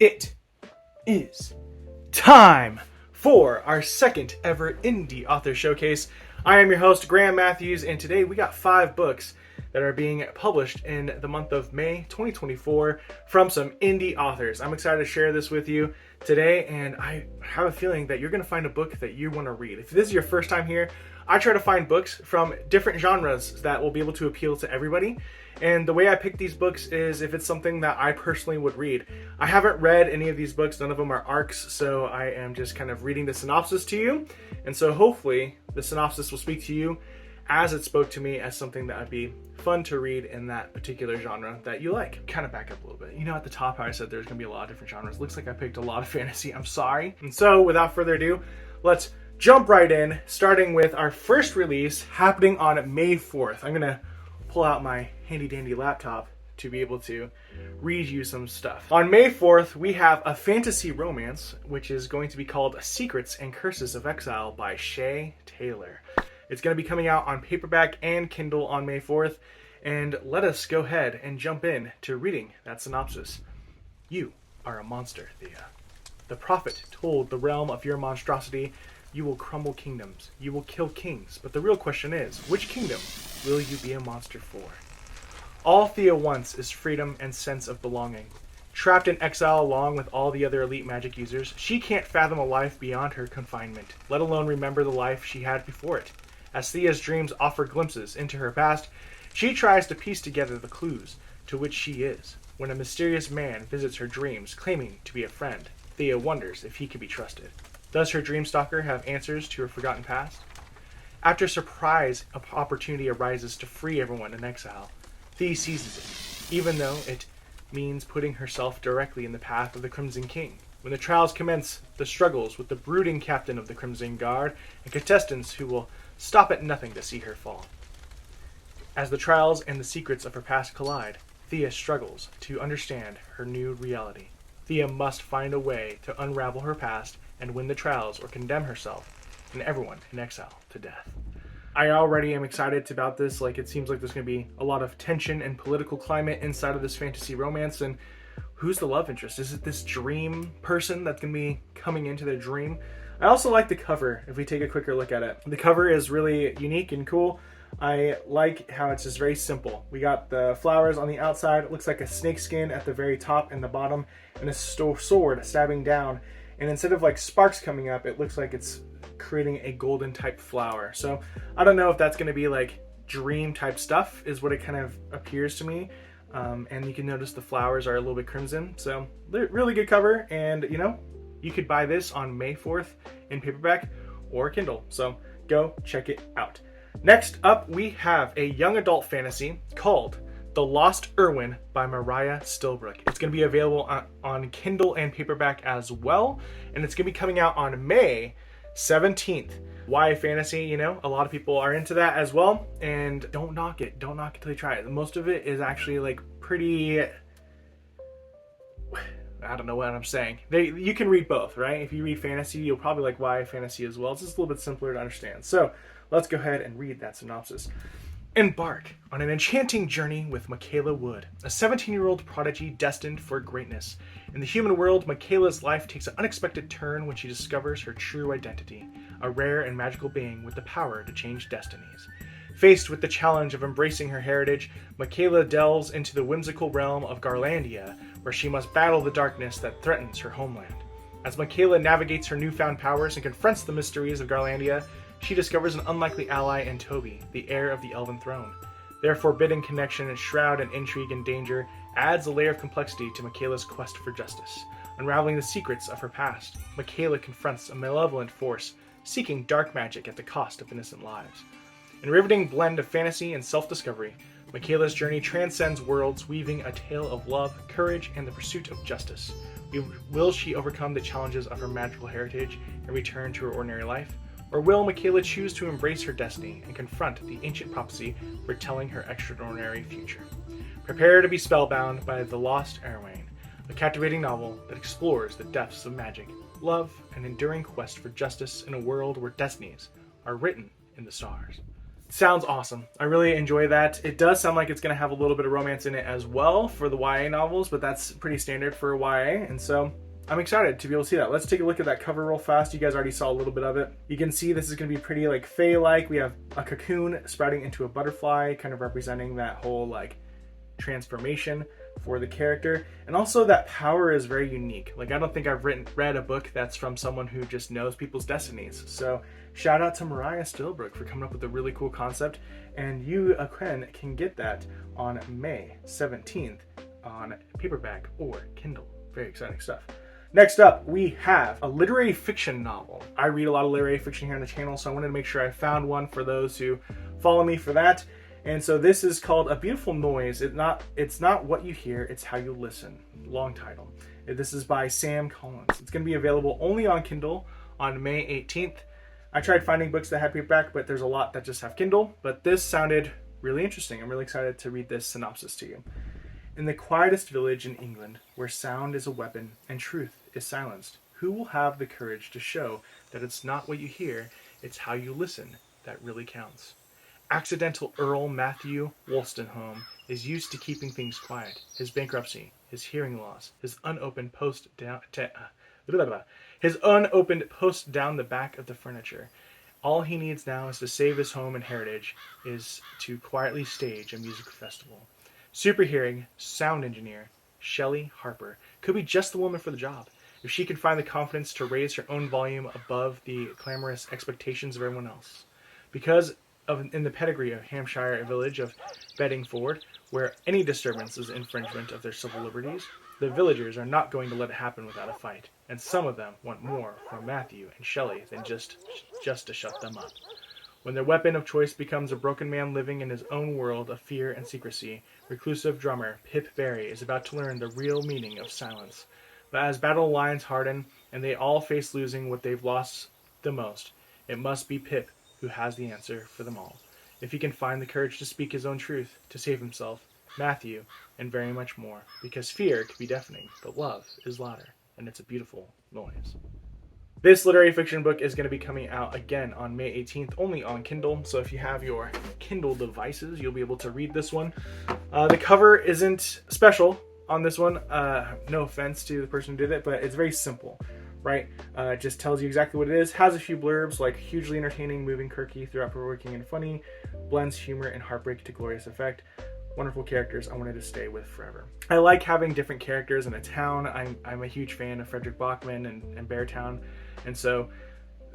It is time for our second ever indie author showcase. I am your host, Graham Matthews, and today we got 5 books that are being published in the month of May 2024 from some indie authors. I'm excited to share this with you today, and I have a feeling that you're going to find a book that you want to read. If this is your first time here, I try to find books from different genres that will be able to appeal to everybody. And the way I pick these books is if it's something that I personally would read. I haven't read any of these books, none of them are arcs, so I am just kind of reading the synopsis to you. And so hopefully the synopsis will speak to you as it spoke to me as something that would be fun to read in that particular genre that you like. Kind of back up a little bit. You know, at the top how I said there's going to be a lot of different genres. Looks like I picked a lot of fantasy. I'm sorry. And so without further ado, let's jump right in, starting with our first release happening on May 4th. I'm going to pull out my handy dandy laptop to be able to read you some stuff. On May 4th, we have a fantasy romance, which is going to be called Secrets and Curses of Exile by Shay Taylor. It's going to be coming out on paperback and Kindle on May 4th, and let us go ahead and jump in to reading that synopsis. You are a monster, Thea. The prophet told the realm of your monstrosity, you will crumble kingdoms, you will kill kings, but the real question is, which kingdom will you be a monster for? All Thea wants is freedom and sense of belonging. Trapped in exile along with all the other elite magic users, she can't fathom a life beyond her confinement, let alone remember the life she had before it. As Thea's dreams offer glimpses into her past, she tries to piece together the clues to which she is. When a mysterious man visits her dreams, claiming to be a friend, Thea wonders if he can be trusted. Does her dreamstalker have answers to her forgotten past? After a surprise opportunity arises to free everyone in exile, Thea seizes it, even though it means putting herself directly in the path of the Crimson King. When the trials commence, the struggles with the brooding captain of the Crimson Guard and contestants who will stop at nothing to see her fall. As the trials and the secrets of her past collide, Thea struggles to understand her new reality. Thea must find a way to unravel her past and win the trials or condemn herself and everyone in exile to death. I already am excited about this. It seems like there's going to be a lot of tension and political climate inside of this fantasy romance. And who's the love interest? Is it this dream person that's going to be coming into their dream? I also like the cover, if we take a quicker look at it. The cover is really unique and cool. I like how it's just very simple. We got the flowers on the outside. It looks like a snake skin at the very top and the bottom, and a sword stabbing down. And instead of sparks coming up, it looks like it's creating a golden type flower. So I don't know if that's going to be dream type stuff is what it kind of appears to me. And you can notice the flowers are a little bit crimson. So really good cover. And you could buy this on May 4th in paperback or Kindle. So go check it out. Next up, we have a young adult fantasy called The Lost Erwain by Mariah Stillbrook. It's going to be available on Kindle and paperback as well. And it's going to be coming out on May 17th. YA fantasy, a lot of people are into that as well. And don't knock it. Don't knock it till you try it. Most of it is actually pretty... I don't know what I'm saying. You can read both, right? If you read fantasy, you'll probably like YA fantasy as well. It's just a little bit simpler to understand. So let's go ahead and read that synopsis. Embark on an enchanting journey with Michaela Wood, a 17-year-old prodigy destined for greatness. In the human world, Michaela's life takes an unexpected turn when she discovers her true identity, a rare and magical being with the power to change destinies. Faced with the challenge of embracing her heritage, Michaela delves into the whimsical realm of Garlandia, where she must battle the darkness that threatens her homeland. As Michaela navigates her newfound powers and confronts the mysteries of Garlandia, she discovers an unlikely ally in Toby, the heir of the Elven throne. Their forbidden connection and shroud in intrigue and danger adds a layer of complexity to Michaela's quest for justice. Unraveling the secrets of her past, Michaela confronts a malevolent force seeking dark magic at the cost of innocent lives. In a riveting blend of fantasy and self-discovery, Michaela's journey transcends worlds, weaving a tale of love, courage, and the pursuit of justice. Will she overcome the challenges of her magical heritage and return to her ordinary life? Or will Michaela choose to embrace her destiny and confront the ancient prophecy foretelling her extraordinary future? Prepare to be spellbound by The Lost Erwain, a captivating novel that explores the depths of magic, love, and enduring quest for justice in a world where destinies are written in the stars. Sounds awesome. I really enjoy that. It does sound like it's going to have a little bit of romance in it as well for the YA novels, but that's pretty standard for YA, and so I'm excited to be able to see that. Let's take a look at that cover real fast. You guys already saw a little bit of it. You can see this is going to be pretty like Fae-like. We have a cocoon sprouting into a butterfly, kind of representing that whole like transformation for the character. And also that power is very unique. Like, I don't think I've read a book that's from someone who just knows people's destinies. So shout out to Mariah Stillbrook for coming up with a really cool concept. And you, Akren, can get that on May 17th on paperback or Kindle. Very exciting stuff. Next up, we have a literary fiction novel. I read a lot of literary fiction here on the channel, so I wanted to make sure I found one for those who follow me for that. And so this is called A Beautiful Noise. It's not what you hear, it's how you listen. Long title. This is by Sam Collins. It's going to be available only on Kindle on May 18th. I tried finding books that had paperback, but there's a lot that just have Kindle. But this sounded really interesting. I'm really excited to read this synopsis to you. In the quietest village in England, where sound is a weapon and truth is silenced, who will have the courage to show that it's not what you hear, it's how you listen that really counts? Accidental Earl Matthew Wolstenholme is used to keeping things quiet. His bankruptcy, his hearing loss, his unopened post down the back of the furniture. All he needs now is to save his home and heritage, is to quietly stage a music festival. Superhearing sound engineer Shelley Harper could be just the woman for the job, if she can find the confidence to raise her own volume above the clamorous expectations of everyone else. Because in the pedigree of Hampshire, a village of Beddingford, where any disturbance is infringement of their civil liberties, the villagers are not going to let it happen without a fight, and some of them want more from Matthew and Shelley than just to shut them up. When their weapon of choice becomes a broken man living in his own world of fear and secrecy, reclusive drummer Pip Barry is about to learn the real meaning of silence. But as battle lines harden and they all face losing what they've lost the most, it must be Pip who has the answer for them all. If he can find the courage to speak his own truth, to save himself, Matthew, and very much more. Because fear can be deafening, but love is louder, and it's a beautiful noise. This literary fiction book is going to be coming out again on May 18th, only on Kindle. So if you have your Kindle devices, you'll be able to read this one. The cover isn't special on this one. No offense to the person who did it, but it's very simple. Right? It just tells you exactly what it is. Has a few blurbs like hugely entertaining, moving, quirky, thought-provoking, and funny. Blends humor and heartbreak to glorious effect. Wonderful characters I wanted to stay with forever. I like having different characters in a town. I'm a huge fan of Frederick Bachman and Beartown. And so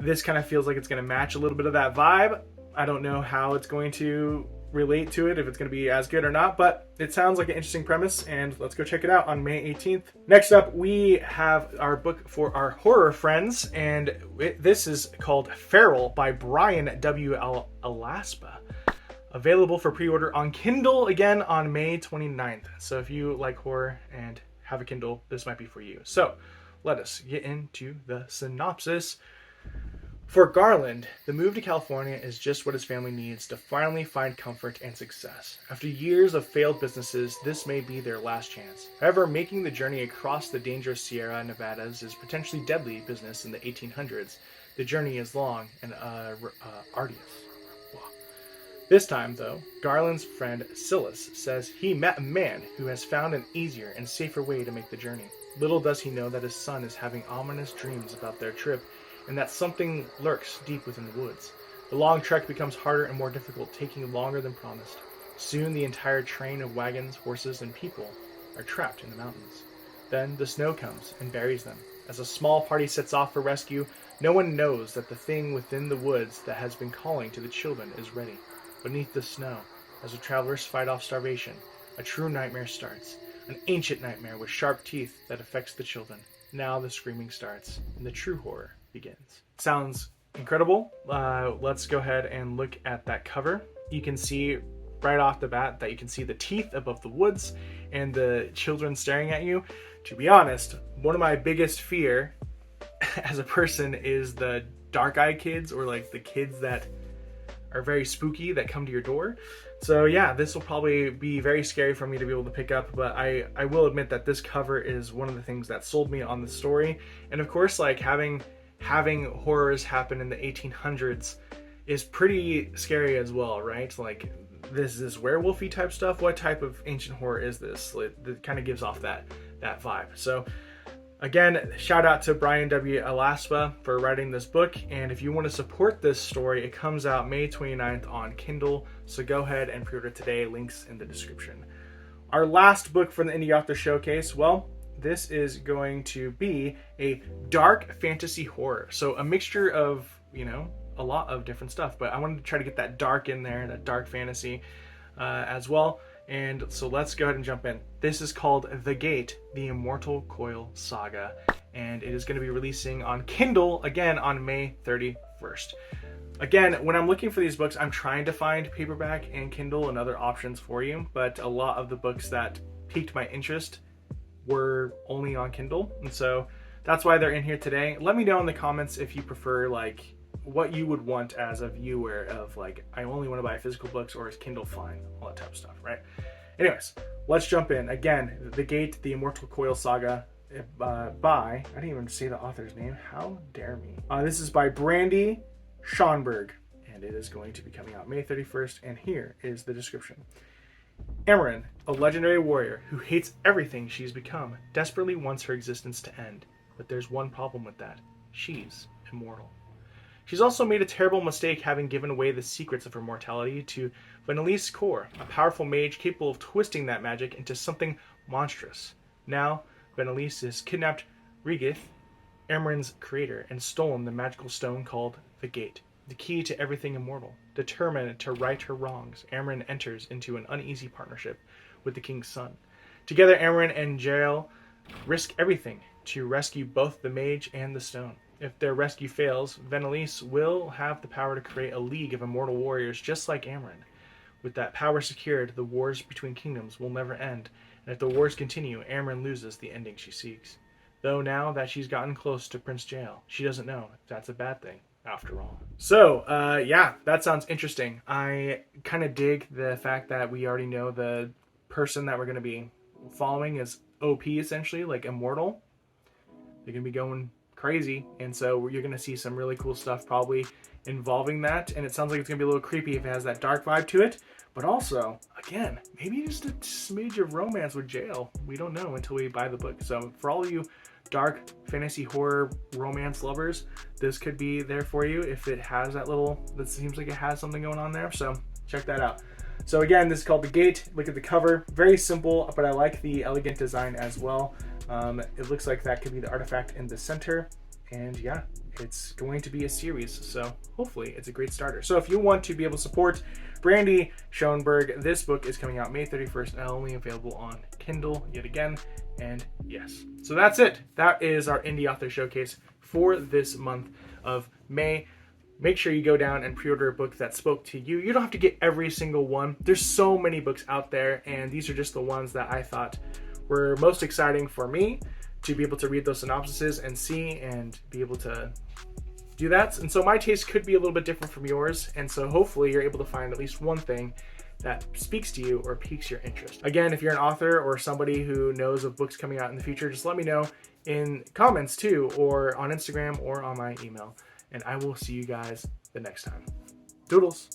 this kind of feels like it's going to match a little bit of that vibe. I don't know how it's going to relate to it, if it's going to be as good or not, but it sounds like an interesting premise, and let's go check it out on May 18th. Next up, we have our book for our horror friends, and this is called Feral by Brian W. Alaspa. Available for pre-order on Kindle again on May 29th. So if you like horror and have a Kindle, this might be for you. So let us get into the synopsis. For Garland, the move to California is just what his family needs to finally find comfort and success. After years of failed businesses, this may be their last chance. However, making the journey across the dangerous Sierra Nevadas is potentially deadly business in the 1800s. The journey is long and arduous. Wow. This time, though, Garland's friend Silas says he met a man who has found an easier and safer way to make the journey. Little does he know that his son is having ominous dreams about their trip, and that something lurks deep within the woods. The long trek becomes harder and more difficult, taking longer than promised. Soon the entire train of wagons, horses, and people are trapped in the mountains. Then the snow comes and buries them. As a small party sets off for rescue, no one knows that the thing within the woods that has been calling to the children is ready. Beneath the snow, as the travelers fight off starvation, a true nightmare starts. An ancient nightmare with sharp teeth that affects the children. Now the screaming starts, and the true horror begins. Sounds incredible. Let's go ahead and look at that cover. You can see right off the bat that you can see the teeth above the woods and the children staring at you. To be honest, one of my biggest fear as a person is the dark-eyed kids, or like the kids that are very spooky that come to your door. So yeah, this will probably be very scary for me to be able to pick up, but I will admit that this cover is one of the things that sold me on the story. And of course, like having horrors happen in the 1800s is pretty scary as well, right? Like this werewolfy type stuff. What type of ancient horror is this? It kind of gives off that vibe. So again, shout out to Brian W. Alaspa for writing this book. And if you want to support this story, it comes out May 29th on Kindle. So go ahead and pre-order today. Links in the description. Our last book from the Indie Author Showcase, well, this is going to be a dark fantasy horror. So a mixture of, you know, a lot of different stuff, but I wanted to try to get that dark in there, that dark fantasy as well. And so let's go ahead and jump in. This is called The Gate, the Immortal Coil Saga, and it is going to be releasing on Kindle again on May 31st. Again, when I'm looking for these books, I'm trying to find paperback and Kindle and other options for you, but a lot of the books that piqued my interest were only on Kindle, and so that's why they're in here today. Let me know in the comments if you prefer, like, what you would want as a viewer of, like, I only want to buy physical books, or is Kindle fine, all that type of stuff, right? Anyways, let's jump in. Again, The Gate, the Immortal Coil Saga, by, I didn't even say the author's name, how dare me. This is by Brandy Schonberg, and it is going to be coming out May 31st, and here is the description. Amarin, a legendary warrior who hates everything she's become, desperately wants her existence to end, but there's one problem with that. She's immortal. She's also made a terrible mistake having given away the secrets of her mortality to Vanelise Kaur, a powerful mage capable of twisting that magic into something monstrous. Now, Vanelise has kidnapped Regith, Amarin's creator, and stolen the magical stone called the Gate, the key to everything immortal. Determined to right her wrongs, Amarin enters into an uneasy partnership with the king's son. Together, Amarin and Jael risk everything to rescue both the mage and the stone. If their rescue fails, Vanelise will have the power to create a league of immortal warriors just like Amarin. With that power secured, the wars between kingdoms will never end, and if the wars continue, Amarin loses the ending she seeks. Though now that she's gotten close to Prince Jael, she doesn't know if that's a bad thing after all. So, yeah, that sounds interesting. I kind of dig the fact that we already know the person that we're going to be following is OP, essentially, like immortal. They're going to be going crazy, and so you're going to see some really cool stuff probably involving that, and it sounds like it's going to be a little creepy if it has that dark vibe to it, but also, again, maybe just a smidge of romance with Jael. We don't know until we buy the book. So for all of you dark fantasy horror romance lovers, this could be there for you if it has that seems like it has something going on there, so check that out. So again, this is called The Gate. Look at the cover, very simple, but I like the elegant design as well. It looks like that could be the artifact in the center, and yeah, it's going to be a series, so hopefully it's a great starter. So if you want to be able to support Brandy Schoenberg, this book is coming out May 31st and only available on Kindle yet again, and yes. So that's it. That is our Indie Author Showcase for this month of May. Make sure you go down and pre-order a book that spoke to you. You don't have to get every single one. There's so many books out there, and these are just the ones that I thought were most exciting for me to be able to read those synopsises and see and be able to do that. And so my taste could be a little bit different from yours, and so hopefully you're able to find at least one thing that speaks to you or piques your interest. Again, if you're an author or somebody who knows of books coming out in the future, just let me know in comments too, or on Instagram or on my email, and I will see you guys the next time. Doodles!